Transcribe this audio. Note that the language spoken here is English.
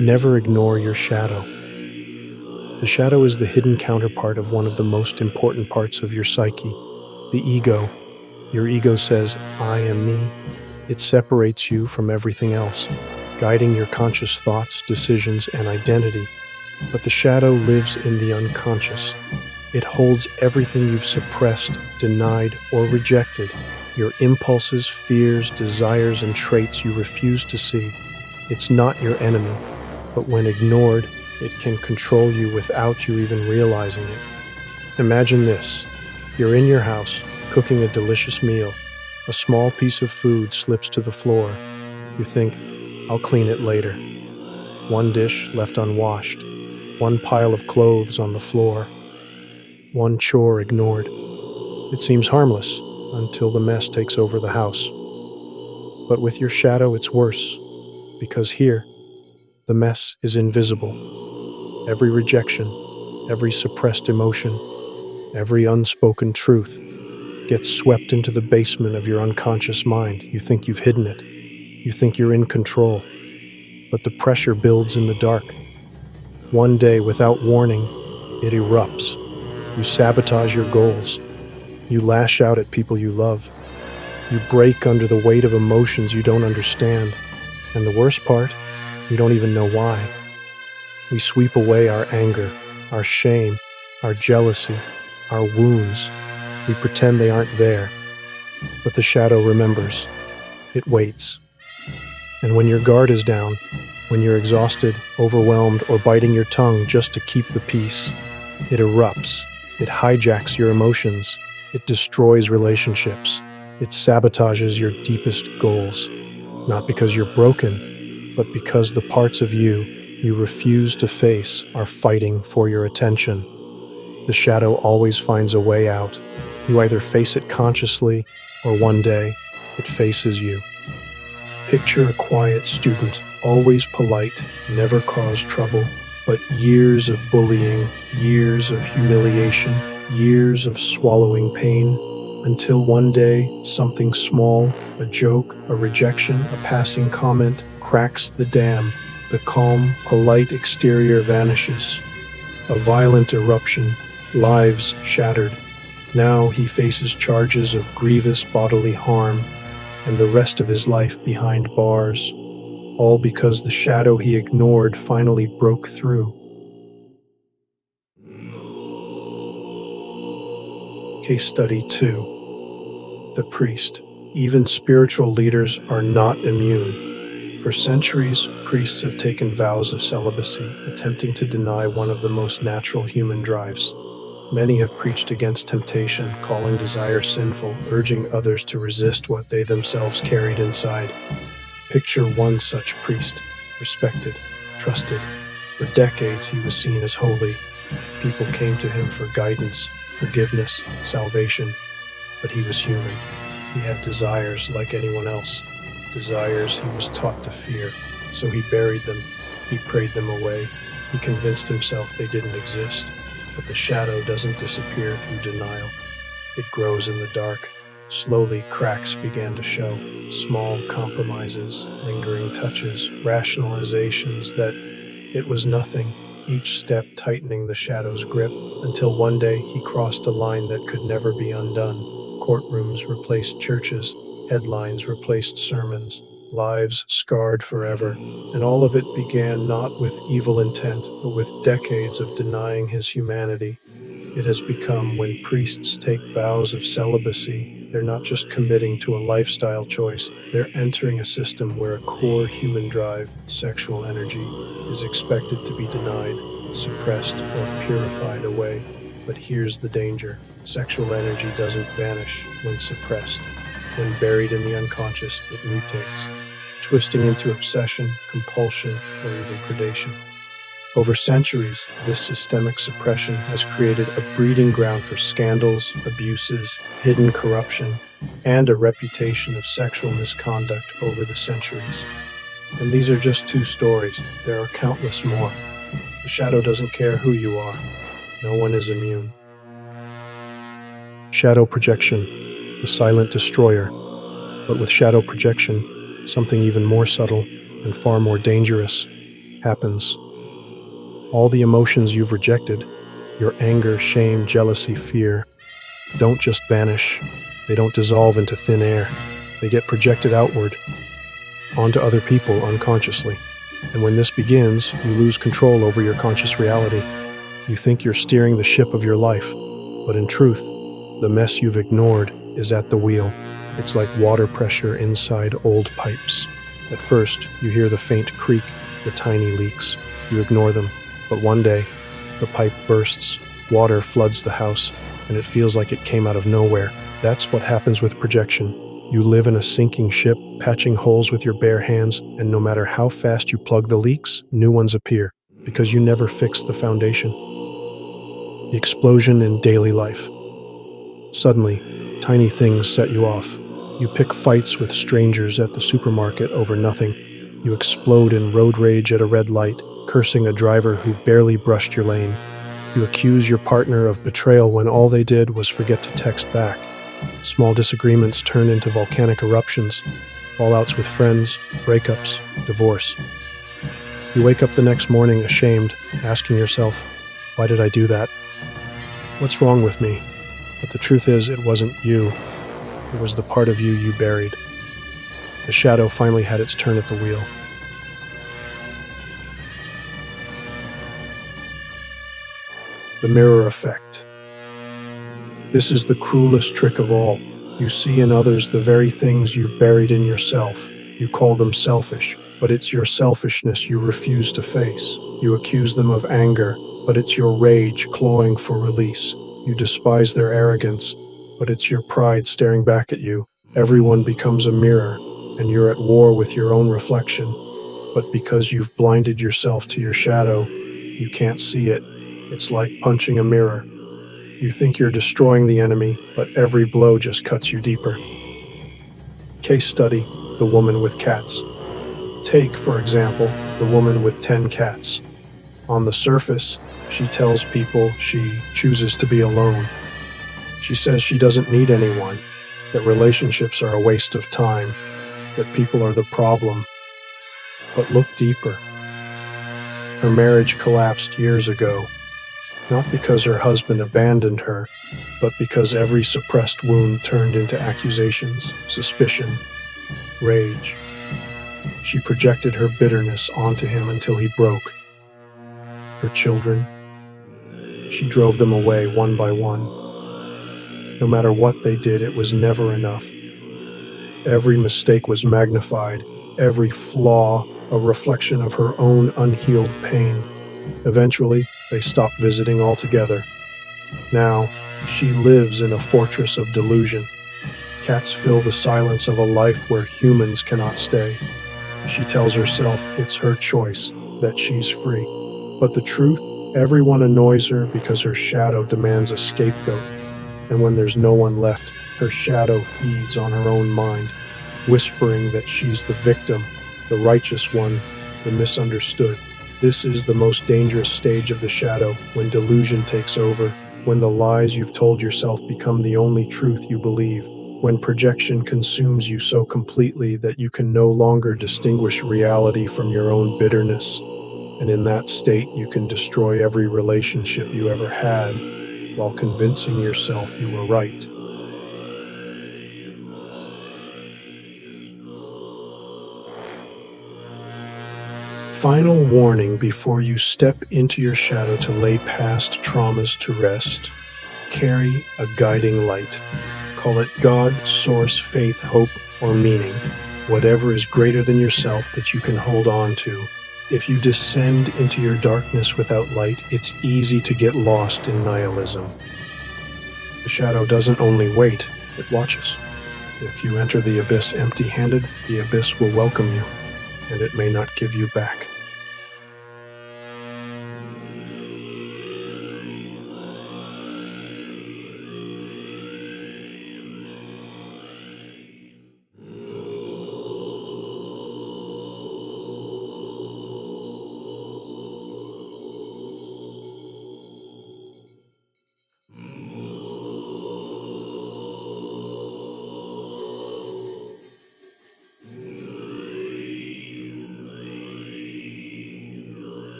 Never ignore your shadow. The shadow is the hidden counterpart of one of the most important parts of your psyche, the ego. Your ego says, "I am me." It separates you from everything else, guiding your conscious thoughts, decisions, and identity. But the shadow lives in the unconscious. It holds everything you've suppressed, denied, or rejected, your impulses, fears, desires, and traits you refuse to see. It's not your enemy, but when ignored, it can control you without you even realizing it. Imagine this. You're in your house, cooking a delicious meal. A small piece of food slips to the floor. You think, "I'll clean it later." One dish left unwashed. One pile of clothes on the floor. One chore ignored. It seems harmless until the mess takes over the house. But with your shadow, it's worse, because here, the mess is invisible. Every rejection, every suppressed emotion, every unspoken truth gets swept into the basement of your unconscious mind. You think you've hidden it. You think you're in control. But the pressure builds in the dark. One day, without warning, it erupts. You sabotage your goals. You lash out at people you love. You break under the weight of emotions you don't understand. And the worst part, you don't even know why. We sweep away our anger, our shame, our jealousy, our wounds. We pretend they aren't there. But the shadow remembers. It waits. And when your guard is down, when you're exhausted, overwhelmed, or biting your tongue just to keep the peace, it erupts. It hijacks your emotions. It destroys relationships. It sabotages your deepest goals. Not because you're broken, but because the parts of you refuse to face are fighting for your attention. The shadow always finds a way out. You either face it consciously, or one day, it faces you. Picture a quiet student, always polite, never caused trouble, but years of bullying, years of humiliation, years of swallowing pain, until one day, something small, a joke, a rejection, a passing comment, cracks the dam. The calm, polite exterior vanishes. A violent eruption, lives shattered. Now he faces charges of grievous bodily harm, and the rest of his life behind bars, all because the shadow he ignored finally broke through. Case study 2. The priest. Even spiritual leaders are not immune. For centuries, priests have taken vows of celibacy, attempting to deny one of the most natural human drives. Many have preached against temptation, calling desire sinful, urging others to resist what they themselves carried inside. Picture one such priest, respected, trusted. For decades he was seen as holy. People came to him for guidance, forgiveness, salvation. But he was human. He had desires like anyone else. Desires he was taught to fear. So he buried them. He prayed them away. He convinced himself they didn't exist. But the shadow doesn't disappear through denial. It grows in the dark. Slowly, cracks began to show. Small compromises, lingering touches, rationalizations that it was nothing, each step tightening the shadow's grip, until one day he crossed a line that could never be undone. Courtrooms replaced churches, headlines replaced sermons, lives scarred forever, and all of it began not with evil intent, but with decades of denying his humanity. It has become when priests take vows of celibacy, they're not just committing to a lifestyle choice, they're entering a system where a core human drive, sexual energy, is expected to be denied, suppressed, or purified away. But here's the danger. Sexual energy doesn't vanish when suppressed. When buried in the unconscious, it mutates, twisting into obsession, compulsion, or even predation. Over centuries, this systemic suppression has created a breeding ground for scandals, abuses, hidden corruption, and a reputation of sexual misconduct over the centuries. And these are just two stories. There are countless more. The shadow doesn't care who you are. No one is immune. Shadow projection, the silent destroyer. But with shadow projection, something even more subtle and far more dangerous happens. All the emotions you've rejected, your anger, shame, jealousy, fear, don't just vanish. They don't dissolve into thin air. They get projected outward, onto other people unconsciously. And when this begins, you lose control over your conscious reality. You think you're steering the ship of your life, but in truth, the mess you've ignored is at the wheel. It's like water pressure inside old pipes. At first, you hear the faint creak, the tiny leaks. You ignore them, but one day, the pipe bursts, water floods the house, and it feels like it came out of nowhere. That's what happens with projection. You live in a sinking ship, patching holes with your bare hands, and no matter how fast you plug the leaks, new ones appear, because you never fixed the foundation. The explosion in daily life. Suddenly, tiny things set you off. You pick fights with strangers at the supermarket over nothing. You explode in road rage at a red light, cursing a driver who barely brushed your lane. You accuse your partner of betrayal when all they did was forget to text back. Small disagreements turn into volcanic eruptions, fallouts with friends, breakups, divorce. You wake up the next morning ashamed, asking yourself, why did I do that? What's wrong with me? But the truth is, it wasn't you. It was the part of you you buried. The shadow finally had its turn at the wheel. The mirror effect. This is the cruelest trick of all. You see in others the very things you've buried in yourself. You call them selfish, but it's your selfishness you refuse to face. You accuse them of anger, but it's your rage clawing for release. You despise their arrogance, but it's your pride staring back at you. Everyone becomes a mirror, and you're at war with your own reflection. But because you've blinded yourself to your shadow, you can't see it. It's like punching a mirror. You think you're destroying the enemy, but every blow just cuts you deeper. Case study, the woman with cats. Take, for example, the woman with 10 cats. On the surface, she tells people she chooses to be alone. She says she doesn't need anyone, that relationships are a waste of time, that people are the problem. But look deeper. Her marriage collapsed years ago. Not because her husband abandoned her, but because every suppressed wound turned into accusations, suspicion, rage. She projected her bitterness onto him until he broke. Her children, she drove them away one by one. No matter what they did, it was never enough. Every mistake was magnified, every flaw a reflection of her own unhealed pain. Eventually, they stopped visiting altogether. Now, she lives in a fortress of delusion. Cats fill the silence of a life where humans cannot stay. She tells herself it's her choice, that she's free. But the truth, everyone annoys her because her shadow demands a scapegoat. And when there's no one left, her shadow feeds on her own mind, whispering that she's the victim, the righteous one, the misunderstood. This is the most dangerous stage of the shadow, when delusion takes over, when the lies you've told yourself become the only truth you believe, when projection consumes you so completely that you can no longer distinguish reality from your own bitterness. And in that state, you can destroy every relationship you ever had, while convincing yourself you were right. Final warning before you step into your shadow to lay past traumas to rest. Carry a guiding light. Call it God, source, faith, hope, or meaning. Whatever is greater than yourself that you can hold on to. If you descend into your darkness without light, it's easy to get lost in nihilism. The shadow doesn't only wait, it watches. If you enter the abyss empty-handed, the abyss will welcome you, and it may not give you back.